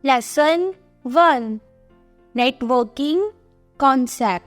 Lesson 1. Networking Concept.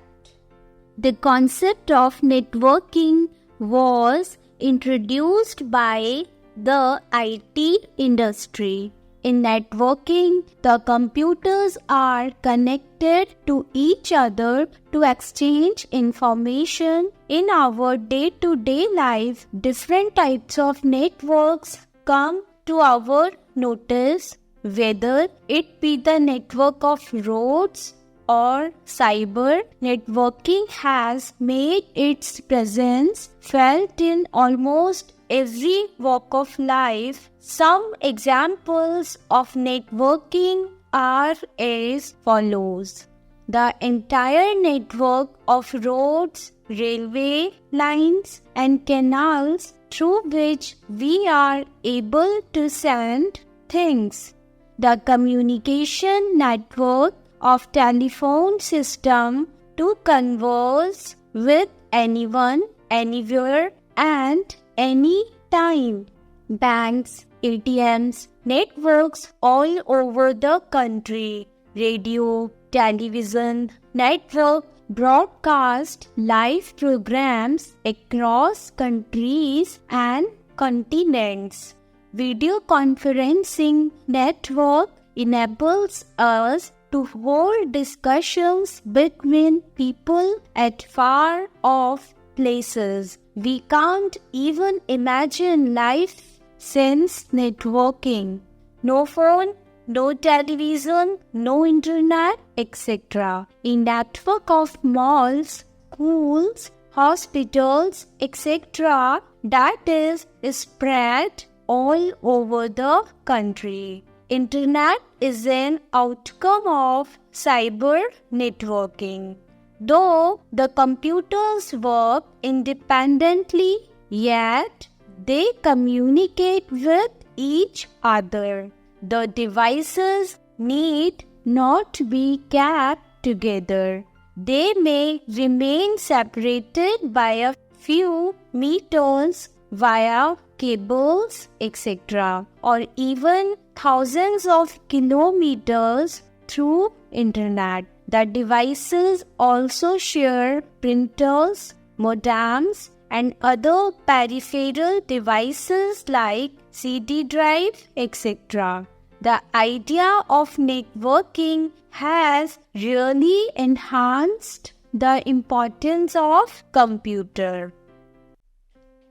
The concept of networking was introduced by the IT industry. In networking, the computers are connected to each other to exchange information. In our day-to-day life, different types of networks come to our notice, whether it be the network of roads or cyber. Networking has made its presence felt in almost every walk of life. Some examples of networking are as follows. The entire network of roads, railway lines, and canals through which we are able to send things. The communication network of telephone system to converse with anyone, anywhere, and any time. Banks, ATMs, networks all over the country. Radio, television, network broadcast live programs across countries and continents. Video conferencing network enables us to hold discussions between people at far off places. We can't even imagine life since networking. No phone, no television, no internet, etc. A network of malls, schools, hospitals, etc. that is spread all over the country. Internet is an outcome of cyber networking. Though the computers work independently, yet they communicate with each other. The devices need not be kept together. They may remain separated by a few meters via cables, etc., or even thousands of kilometers through internet. The devices also share printers, modems, and other peripheral devices like CD drive, etc. The idea of networking has really enhanced the importance of computer.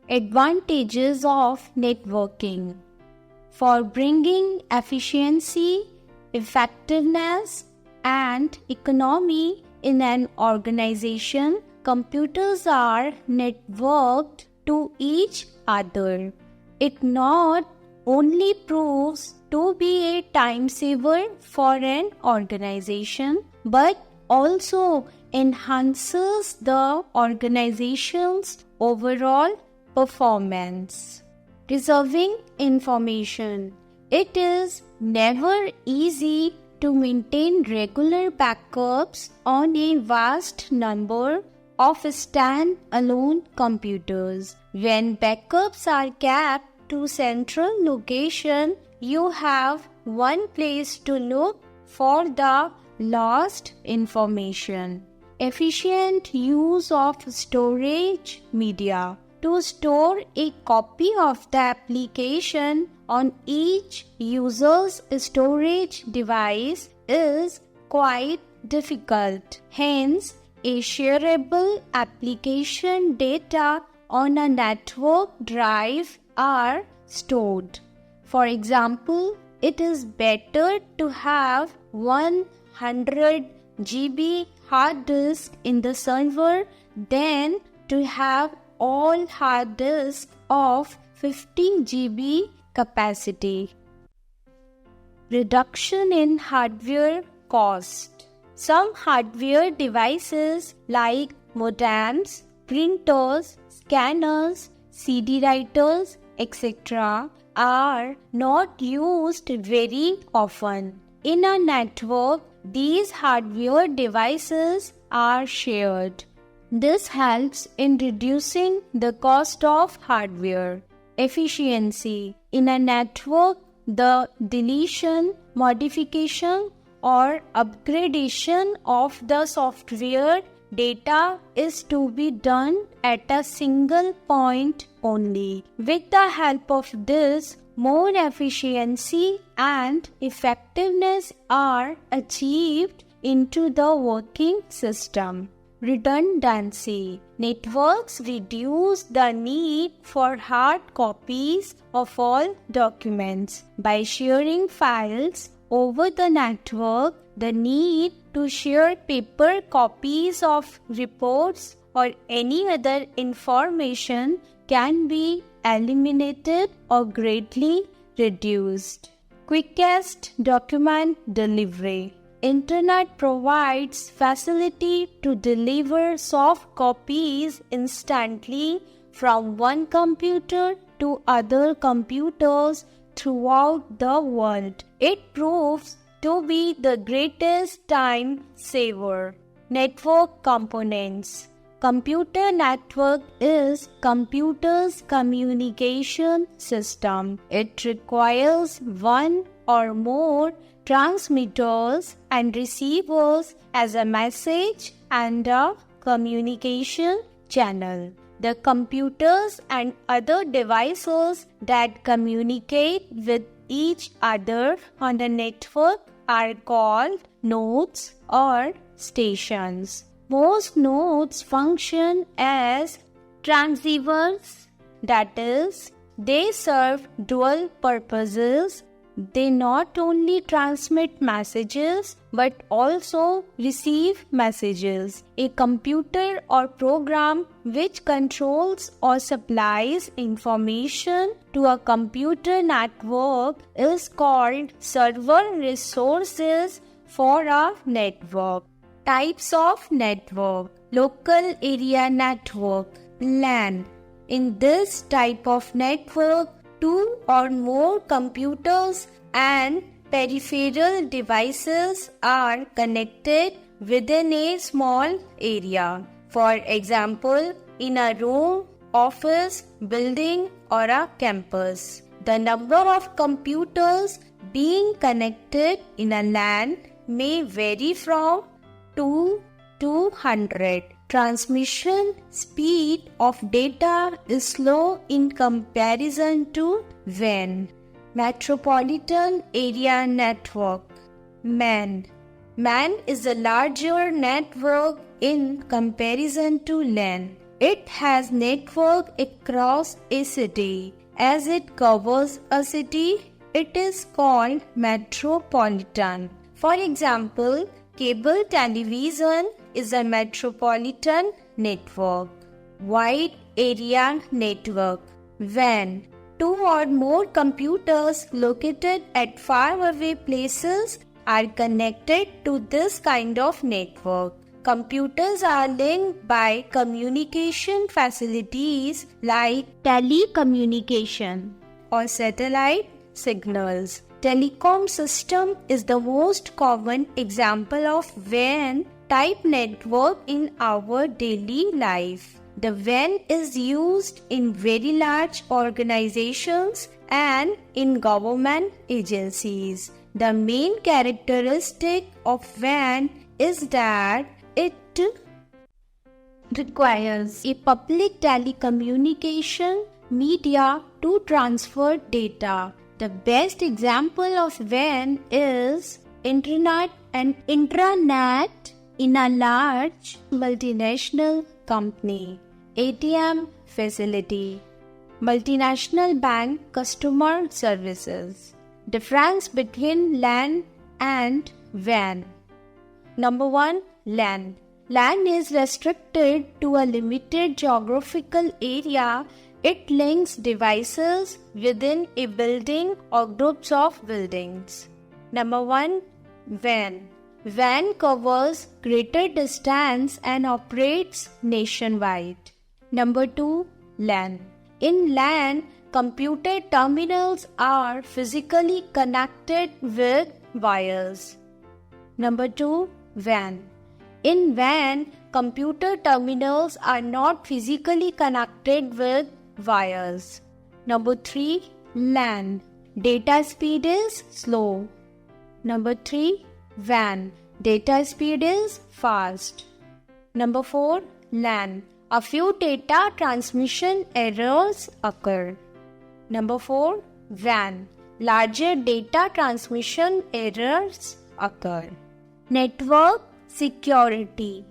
Advantages of networking. For bringing efficiency, effectiveness, and economy in an organization, computers are networked to each other. It not only proves to be a time saver for an organization, but also enhances the organization's overall performance. Preserving information. It is never easy to maintain regular backups on a vast number of stand-alone computers. When backups are kept to central location, you have one place to look for the lost information. Efficient use of storage media. To store a copy of the application on each user's storage device is quite difficult. Hence, a shareable application data on a network drive are stored. For example, it is better to have 100 GB hard disk in the server than to have all hard disks of 50 GB capacity. Reduction in hardware cost. Some hardware devices like modems, printers, scanners, CD writers, etc. are not used very often. In a network, these hardware devices are shared. This helps in reducing the cost of hardware. Efficiency. In a network, the deletion, modification, or upgradation of the software data is to be done at a single point only. With the help of this, more efficiency and effectiveness are achieved into the working system. Redundancy. Networks reduce the need for hard copies of all documents. By sharing files over the network, the need to share paper copies of reports or any other information can be eliminated or greatly reduced. Quickest document delivery. Internet provides facility to deliver soft copies instantly from one computer to other computers throughout the world. It proves to be the greatest time saver. Network components. Computer network is computer's communication system. It requires one or more transmitters and receivers as a message and a communication channel. The computers and other devices that communicate with each other on the network are called nodes or stations. Most nodes function as transceivers, that is, they serve dual purposes. They not only transmit messages but also receive messages. A computer or program which controls or supplies information to a computer network is called server resources for a network. Types of network. Local area network, LAN. In this type of network, two or more computers and peripheral devices are connected within a small area. For example, in a room, office, building, or a campus. The number of computers being connected in a LAN may vary from 2 to 100. Transmission speed of data is slow in comparison to WAN. Metropolitan Area Network, MAN. MAN is a larger network in comparison to LAN. It has network across a city. As it covers a city, it is called metropolitan. For example, cable television is a metropolitan network. Wide area network, WAN. Two or more computers located at faraway places are connected to this kind of network. Computers are linked by communication facilities like telecommunication or satellite signals. Telecom system is the most common example of WAN type network in our daily life. The WAN is used in very large organizations and in government agencies. The main characteristic of WAN is that it requires a public telecommunication media to transfer data. The best example of WAN is internet and intranet in a large multinational company. ATM facility, multinational bank customer services. Difference between LAN and WAN. Number 1, LAN. LAN is restricted to a limited geographical area. It links devices within a building or groups of buildings. Number 1, WAN. WAN covers greater distance and operates nationwide. Number 2, LAN. In LAN, computer terminals are physically connected with wires. Number 2, WAN. In WAN, computer terminals are not physically connected with wires. Number 3, LAN. Data speed is slow. Number 3. WAN. Data speed is fast. Number 4. LAN. A few data transmission errors occur. Number 4. WAN. Larger data transmission errors occur. Network security.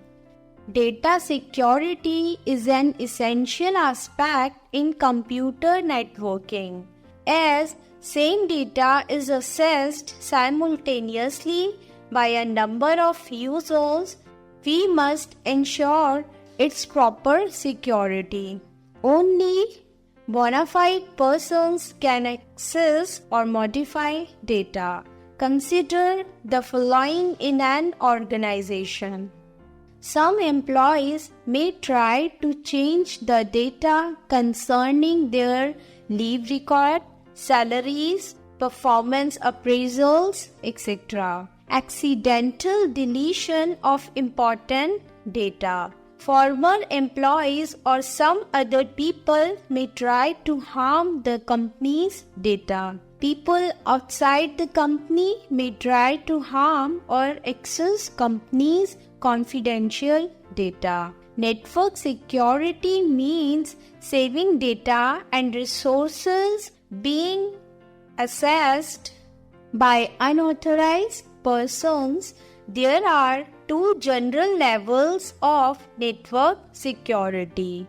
Data security is an essential aspect in computer networking. As same data is accessed simultaneously by a number of users, we must ensure its proper security. Only bona fide persons can access or modify data. Consider the following in an organization. Some employees may try to change the data concerning their leave record, salaries, performance appraisals, etc. Accidental deletion of important data. Former employees or some other people may try to harm the company's data. People outside the company may try to harm or access company's confidential data. Network security means saving data and resources being accessed by unauthorized persons. There are two general levels of network security.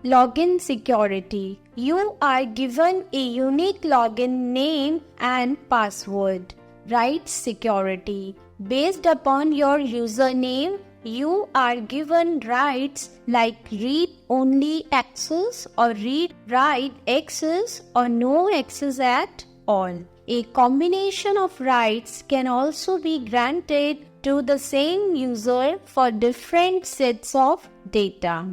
Login security. You are given a unique login name and password. Rights security. Based upon your username, you are given rights like read-only access or read-write access or no access at all. A combination of rights can also be granted to the same user for different sets of data.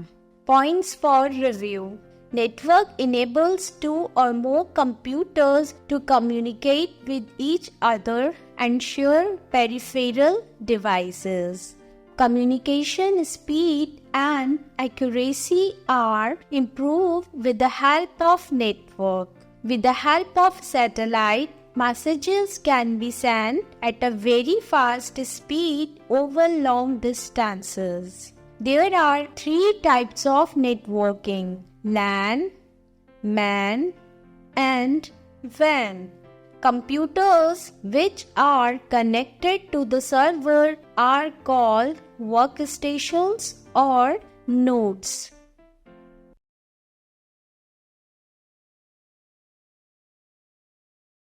Points for review. Network enables two or more computers to communicate with each other and share peripheral devices. Communication speed and accuracy are improved with the help of network. With the help of satellite, messages can be sent at a very fast speed over long distances. There are three types of networking: LAN, MAN, and WAN. Computers which are connected to the server are called workstations or nodes.